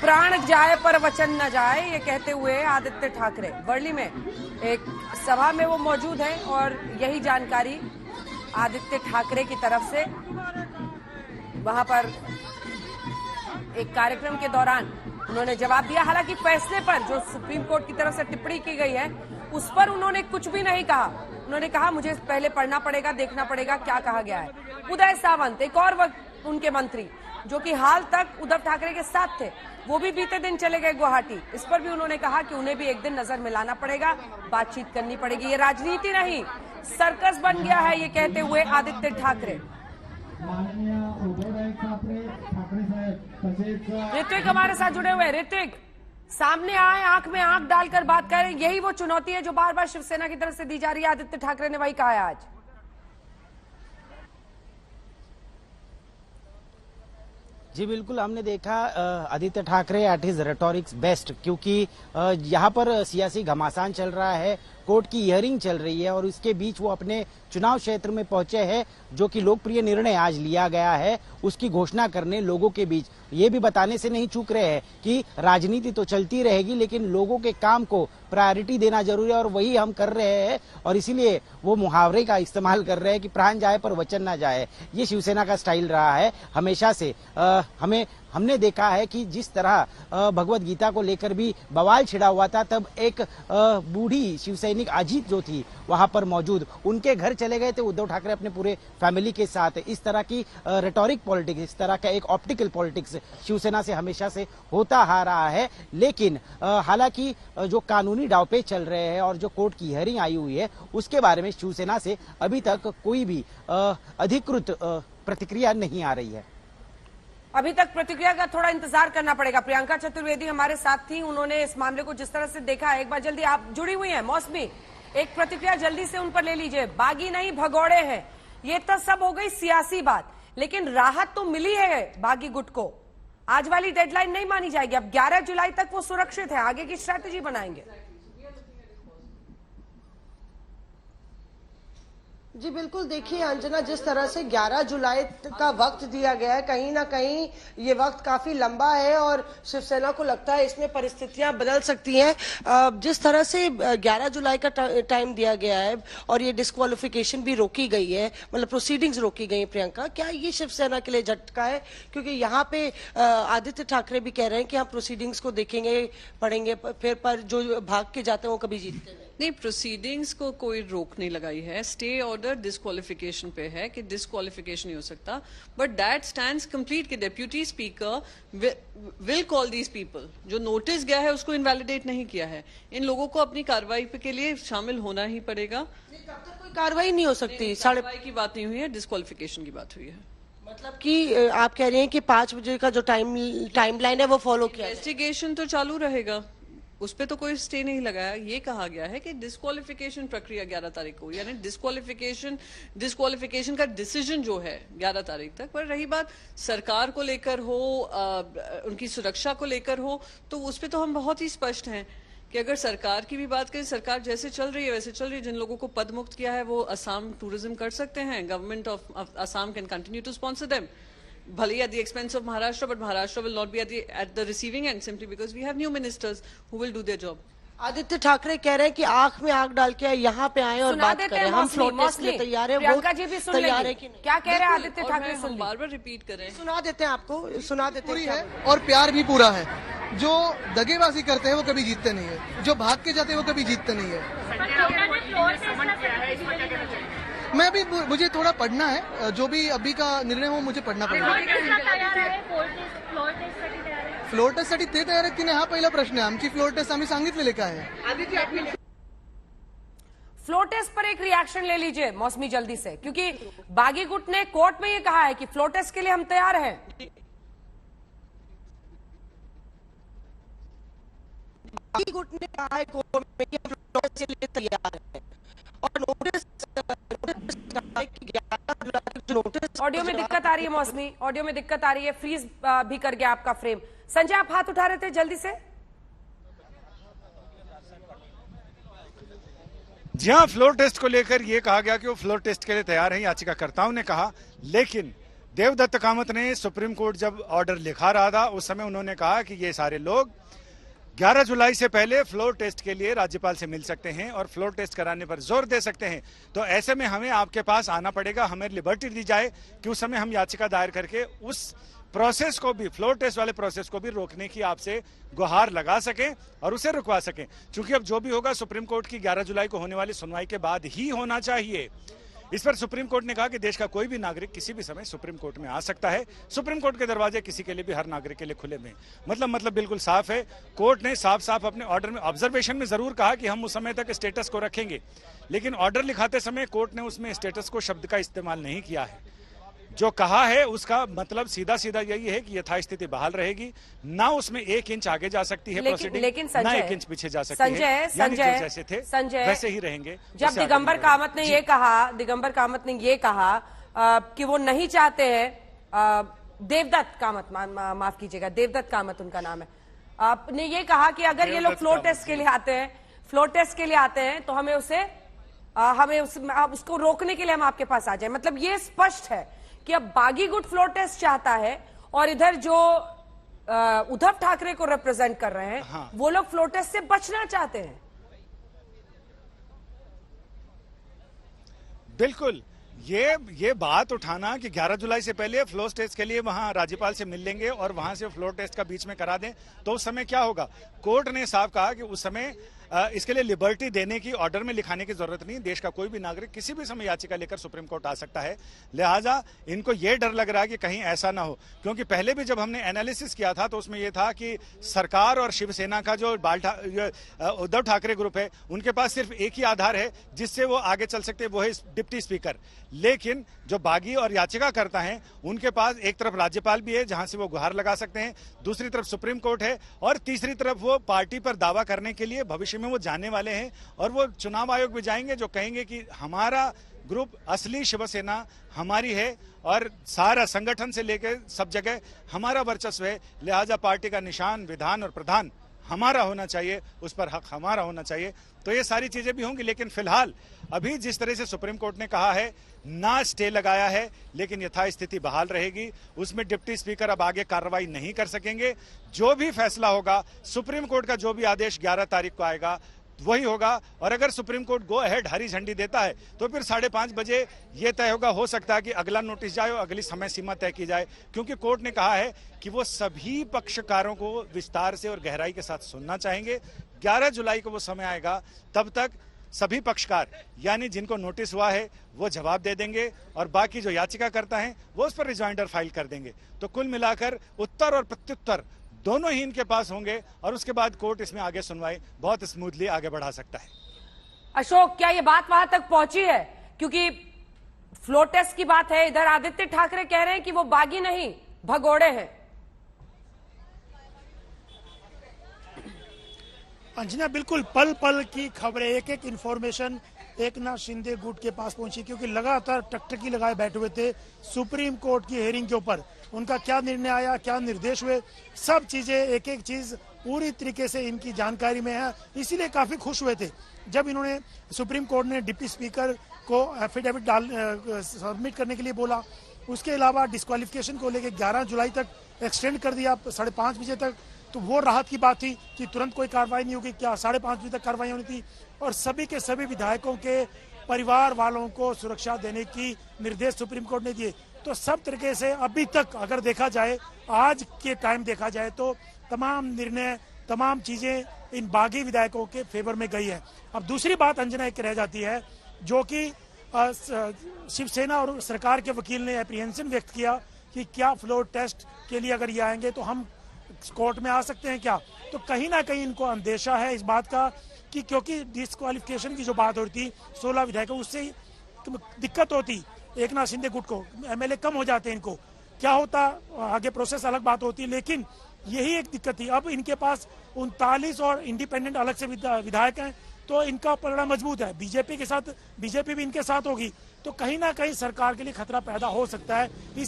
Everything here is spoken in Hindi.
प्राण जाए पर वचन न जाए, ये कहते हुए आदित्य ठाकरे वर्ली में एक सभा में वो मौजूद हैं और यही जानकारी आदित्य ठाकरे की तरफ से वहां पर एक कार्यक्रम के दौरान उन्होंने जवाब दिया। हालांकि फैसले पर जो सुप्रीम कोर्ट की तरफ से टिप्पणी की गई है उस पर उन्होंने कुछ भी नहीं कहा। उन्होंने कहा मुझे पहले पढ़ना पड़ेगा, देखना पड़ेगा क्या कहा गया है। उदय सामंत एक और उनके मंत्री जो कि हाल तक उद्धव ठाकरे के साथ थे, वो भी बीते दिन चले गए गुवाहाटी। इस पर भी उन्होंने कहा कि उन्हें भी एक दिन नजर मिलाना पड़ेगा, बातचीत करनी पड़ेगी। ये राजनीति नहीं सर्कस बन गया है, ये कहते हुए आदित्य ठाकरे। ऋत्विक हमारे साथ जुड़े हुए। ऋत्विक, सामने आए, आंख में आंख डालकर बात करें, यही वो चुनौती है जो बार बार शिवसेना की तरफ से दी जा रही है। आदित्य ठाकरे ने वही कहा है आज। जी बिल्कुल, हमने देखा Aditya Thackeray at his rhetorics best, क्योंकि यहाँ पर सियासी घमासान चल रहा है, कोर्ट की हियरिंग चल रही है और इसके बीच वो अपने चुनाव क्षेत्र में पहुंचे हैं, जो कि लोकप्रिय निर्णय आज लिया गया है उसकी घोषणा करने लोगों के बीच। ये भी बताने से नहीं चूक रहे हैं कि राजनीति तो चलती रहेगी लेकिन लोगों के काम को प्रायोरिटी देना जरूरी है और वही हम कर रहे हैं। और इसीलिए वो मुहावरे का इस्तेमाल कर रहे हैं कि प्राण जाए पर वचन ना जाए। ये शिवसेना का स्टाइल रहा है हमेशा से। हमने देखा है कि जिस तरह भगवत गीता को लेकर भी बवाल छिड़ा हुआ था, तब एक बूढ़ी शिवसैनिक अजीत जो थी वहां पर मौजूद, उनके घर चले गए थे उद्धव ठाकरे अपने पूरे फैमिली के साथ। इस तरह की रेटोरिक पॉलिटिक्स, इस तरह का एक ऑप्टिकल पॉलिटिक्स शिवसेना से हमेशा से होता आ रहा है। लेकिन हालांकि जो कानूनी दांवपेच चल रहे हैं और जो कोर्ट की हियरिंग आई हुई है उसके बारे में शिवसेना से अभी तक कोई भी अधिकृत प्रतिक्रिया नहीं आ रही है। अभी तक प्रतिक्रिया का थोड़ा इंतजार करना पड़ेगा। प्रियंका चतुर्वेदी हमारे साथ थी, उन्होंने इस मामले को जिस तरह से देखा, एक बार जल्दी आप जुड़ी हुई हैं मौसमी, एक प्रतिक्रिया जल्दी से उन पर ले लीजिए। बागी नहीं भगौड़े हैं, ये तो सब हो गई सियासी बात, लेकिन राहत तो मिली है बागी गुट को। आज वाली डेडलाइन नहीं मानी जाएगी, अब 11 जुलाई तक वो सुरक्षित है, आगे की स्ट्रैटेजी बनाएंगे। जी बिल्कुल, देखिए अंजना, जिस तरह से 11 जुलाई का वक्त दिया गया है, कहीं ना कहीं ये वक्त काफी लंबा है और शिवसेना को लगता है इसमें परिस्थितियां बदल सकती हैं। जिस तरह से 11 जुलाई का टाइम दिया गया है और ये डिस्क्वालिफिकेशन भी रोकी गई है, मतलब प्रोसीडिंग्स रोकी गई है, प्रियंका, क्या ये शिवसेना के लिए झटका है? क्योंकि यहाँ पे आदित्य ठाकरे भी कह रहे हैं कि हम प्रोसीडिंग्स को देखेंगे, पढ़ेंगे, फिर पर जो भाग के जाते हैं वो कभी जीतते नहीं। नहीं, प्रोसीडिंग्स को कोई रोक नहीं लगाई है। स्टे ऑर्डर डिस्क्वालिफिकेशन पे है कि डिस्क्वालिफिकेशन नहीं हो सकता, बट दैट स्टैंड्स कंप्लीट कि deputy speaker will call these people. जो नोटिस गया है उसको इनवैलिडेट नहीं किया है। इन लोगों को अपनी कार्रवाई के लिए शामिल होना ही पड़ेगा। तब तक कोई कार्रवाई नहीं हो सकती। कार्रवाई की बात नहीं हुई है, डिस्क्वालिफिकेशन की बात हुई है। मतलब कि आप कह रहे हैं कि 5 बजे का जो टाइमलाइन है वो फॉलो किया, इन्वेस्टिगेशन तो चालू रहेगा, उस पे तो कोई स्टे नहीं लगाया। ये कहा गया है कि डिस्क्वालिफिकेशन प्रक्रिया 11 तारीख को, यानी डिस्क्वालिफिकेशन का डिसीजन जो है 11 तारीख तक। पर रही बात सरकार को लेकर हो, उनकी सुरक्षा को लेकर हो, तो उस पे तो हम बहुत ही स्पष्ट हैं कि अगर सरकार की भी बात करें, सरकार जैसे चल रही है वैसे चल रही है। जिन लोगों को पद मुक्त किया है वो असम टूरिज्म कर सकते हैं। Government of Assam can continue to sponsor them, भले at the expense of Maharashtra, but Maharashtra will not be at the receiving end simply because we have new ministers who will do their job. Aditya Thackeray कह रहे हैं कि आंख में आंख डाल के यहाँ पे आए और बात करें, हम फ्लोर टेस्ट के लिए तैयार है। प्रियंका जी भी सुन लेंगे क्या कह रहे हैं आदित्य ठाकरे। हम बार-बार रिपीट कर रहे हैं, सुना देते हैं आपको, सुना देते हैं। और प्यार भी पूरा है। जो दगेबाजी करते हैं वो कभी जीतते नहीं है, जो भाग के जाते हैं वो कभी जीतते नहीं है। मैं भी, मुझे थोड़ा पढ़ना है, जो भी अभी का निर्णय हो मुझे पढ़ना पड़ेगा। फ्लोर टेस्ट साठी ते तयार आहेत की नाही हा पहिला प्रश्न आहे। आमची फ्लोर टेस्ट आम्ही सांगितलेले काय आहे। फ्लोर टेस्ट पर एक रिएक्शन ले लीजिए मौसमी जल्दी से, क्योंकि बागी गुट ने कोर्ट में ये कहा है कि फ्लोर टेस्ट के लिए हम तैयार हैं। बागी गुट ने कहा है कोर्ट में कि हम फ्लोर टेस्ट के लिए तैयार हैं और नोटिस ऑडियो में दिक्कत आ रही है मौसमी, ऑडियो में दिक्कत आ रही है, फ्रीज भी कर गया आपका फ्रेम। संजय, आप हाथ उठा रहे थे, जल्दी से। जी हाँ, फ्लोर टेस्ट को लेकर यह कहा गया कि वो फ्लोर टेस्ट के लिए तैयार हैं, याचिकाकर्ताओं ने कहा। लेकिन देवदत्त कामत ने सुप्रीम कोर्ट जब ऑर्डर लिखा रहा था उस समय उन्होंने कहा कि ये सारे लोग 11 जुलाई से पहले फ्लोर टेस्ट के लिए राज्यपाल से मिल सकते हैं और फ्लोर टेस्ट कराने पर जोर दे सकते हैं। तो ऐसे में हमें आपके पास आना पड़ेगा, हमें लिबर्टी दी जाए कि उस समय हम याचिका दायर करके उस प्रोसेस को भी, फ्लोर टेस्ट वाले प्रोसेस को भी रोकने की आपसे गुहार लगा सकें और उसे रुकवा सकें। क्योंकि अब जो भी होगा सुप्रीम कोर्ट की 11 जुलाई को होने वाली सुनवाई के बाद ही होना चाहिए। इस पर सुप्रीम कोर्ट ने कहा कि देश का कोई भी नागरिक किसी भी समय सुप्रीम कोर्ट में आ सकता है। सुप्रीम कोर्ट के दरवाजे किसी के लिए भी, हर नागरिक के लिए खुले में। मतलब बिल्कुल साफ है। कोर्ट ने साफ साफ अपने ऑर्डर में, ऑब्जर्वेशन में जरूर कहा कि हम उस समय तक स्टेटस को रखेंगे, लेकिन ऑर्डर लिखाते समय कोर्ट ने उसमें स्टेटस को शब्द का इस्तेमाल नहीं किया है। जो कहा है उसका मतलब सीधा सीधा यही है कि यथास्थिति बहाल रहेगी, ना उसमें 1 इंच आगे जा सकती है प्रोसीडिंग, ना 1 इंच पीछे जा सकती है। संजय, जैसे थे वैसे ही रहेंगे। जब दिगंबर कामत ने ये कहा कि वो नहीं चाहते हैं, देवदत्त कामत, माफ कीजिएगा, देवदत्त कामत उनका नाम है, आपने ये कहा कि अगर ये लोग फ्लोर टेस्ट के लिए आते हैं तो हमें उसको रोकने के लिए हम आपके पास आ जाए। मतलब ये स्पष्ट है कि अब बागी गुट फ्लोर टेस्ट चाहता है और इधर जो उद्धव ठाकरे को रिप्रेजेंट कर रहे हैं, हाँ, वो लोग फ्लोर टेस्ट से बचना चाहते हैं। बिल्कुल, ये बात उठाना कि 11 जुलाई से पहले फ्लोर टेस्ट के लिए वहां राज्यपाल से मिल लेंगे और वहां से फ्लोर टेस्ट का बीच में करा दें, तो उस समय क्या होगा? कोर्ट ने साफ कहा कि उस समय इसके लिए लिबर्टी देने की, ऑर्डर में लिखाने की जरूरत नहीं। देश का कोई भी नागरिक किसी भी समय याचिका लेकर सुप्रीम कोर्ट आ सकता है। लिहाजा इनको यह डर लग रहा है कि कहीं ऐसा ना हो, क्योंकि पहले भी जब हमने एनालिसिस किया था तो उसमें यह था कि सरकार और शिवसेना का जो उद्धव ठाकरे ग्रुप है, उनके पास सिर्फ एक ही आधार है जिससे वो आगे चल सकते हैं, वो है डिप्टी स्पीकर। लेकिन जो बागी और याचिका करता है उनके पास एक तरफ राज्यपाल भी है जहां से वो गुहार लगा सकते हैं, दूसरी तरफ सुप्रीम कोर्ट है, और तीसरी तरफ वो पार्टी पर दावा करने के लिए भविष्य में वो जाने वाले हैं और वो चुनाव आयोग भी जाएंगे जो कहेंगे कि हमारा ग्रुप, असली शिवसेना हमारी है और सारा संगठन से लेकर सब जगह हमारा वर्चस्व है। लिहाजा पार्टी का निशान, विधान और प्रधान हमारा होना चाहिए, उस पर हक हमारा होना चाहिए। तो ये सारी चीजें भी होंगी, लेकिन फिलहाल अभी जिस तरह से सुप्रीम कोर्ट ने कहा है, ना स्टे लगाया है लेकिन यथास्थिति बहाल रहेगी, उसमें डिप्टी स्पीकर अब आगे कार्रवाई नहीं कर सकेंगे। जो भी फैसला होगा, सुप्रीम कोर्ट का जो भी आदेश 11 तारीख को आएगा वही होगा। और अगर सुप्रीम कोर्ट गो अहेड, हरी झंडी देता है, तो फिर 5:30 बजे यह तय होगा, हो सकता है कि अगला नोटिस जाए और अगली समय सीमा तय की जाए, क्योंकि कोर्ट ने कहा है कि वो सभी पक्षकारों को विस्तार से और गहराई के साथ सुनना चाहेंगे। 11 जुलाई को वो समय आएगा, तब तक सभी पक्षकार, यानी जिनको नोटिस हुआ है वो जवाब दे देंगे और बाकी जो याचिका करता है वो उस पर रिजॉइंडर फाइल कर देंगे। तो कुल मिलाकर उत्तर और प्रत्युत्तर दोनों ही इनके पास होंगे और उसके बाद कोर्ट इसमें आगे सुनवाई बहुत स्मूथली आगे बढ़ा सकता है। अशोक, क्या ये बात वहां तक पहुंची है? क्योंकि फ्लोर टेस्ट की बात है, इधर आदित्य ठाकरे कह रहे हैं कि वो बागी नहीं, भगोड़े हैं। अंजना, बिल्कुल पल पल की खबरें, एक एक इन्फॉर्मेशन एकनाथ शिंदे गुट के पास पहुंची, क्योंकि लगातार टकटकी लगाए बैठे हुए थे सुप्रीम कोर्ट की हेयरिंग के ऊपर। उनका क्या निर्णय आया, क्या निर्देश हुए, सब चीजें, एक एक चीज पूरी तरीके से इनकी जानकारी में है। इसीलिए काफी खुश हुए थे जब इन्होंने, सुप्रीम कोर्ट ने डिप्टी स्पीकर को एफिडेविट सबमिट करने के लिए बोला। उसके अलावा डिस्क्वालिफिकेशन को लेकर 11 जुलाई तक एक्सटेंड कर दिया 5:30 बजे तक। तो वो राहत की बात थी कि तुरंत कोई कार्रवाई नहीं होगी, क्या 5:30 बजे तक कार्रवाई होनी थी। और सभी के सभी विधायकों के परिवार वालों को सुरक्षा देने की निर्देश सुप्रीम कोर्ट ने दिए। तो सब तरीके से अभी तक अगर देखा जाए, आज के टाइम देखा जाए, तो तमाम निर्णय, तमाम चीजें इन बागी विधायकों के फेवर में गई है। अब दूसरी बात अंजना एक रह जाती है, जो कि शिवसेना और सरकार के वकील ने एप्रीहेंशन व्यक्त किया कि क्या फ्लोर टेस्ट के लिए अगर ये आएंगे तो हम कोर्ट में आ सकते हैं क्या। तो कहीं ना कहीं इनको अंदेशा है इस बात का कि क्योंकि डिस्क्वालिफिकेशन की जो बात होती 16 विधायकों, उससे दिक्कत होती एकनाथ शिंदे गुट को, एमएलए कम हो जाते हैं। इनको क्या होता आगे प्रोसेस अलग बात होती, लेकिन यही एक दिक्कत थी। अब इनके पास 39 और इंडिपेंडेंट अलग से विधायक हैं, तो इनका पलड़ा मजबूत है। बीजेपी के साथ, बीजेपी भी इनके साथ होगी, तो कहीं ना कहीं सरकार के लिए खतरा पैदा हो सकता है। इस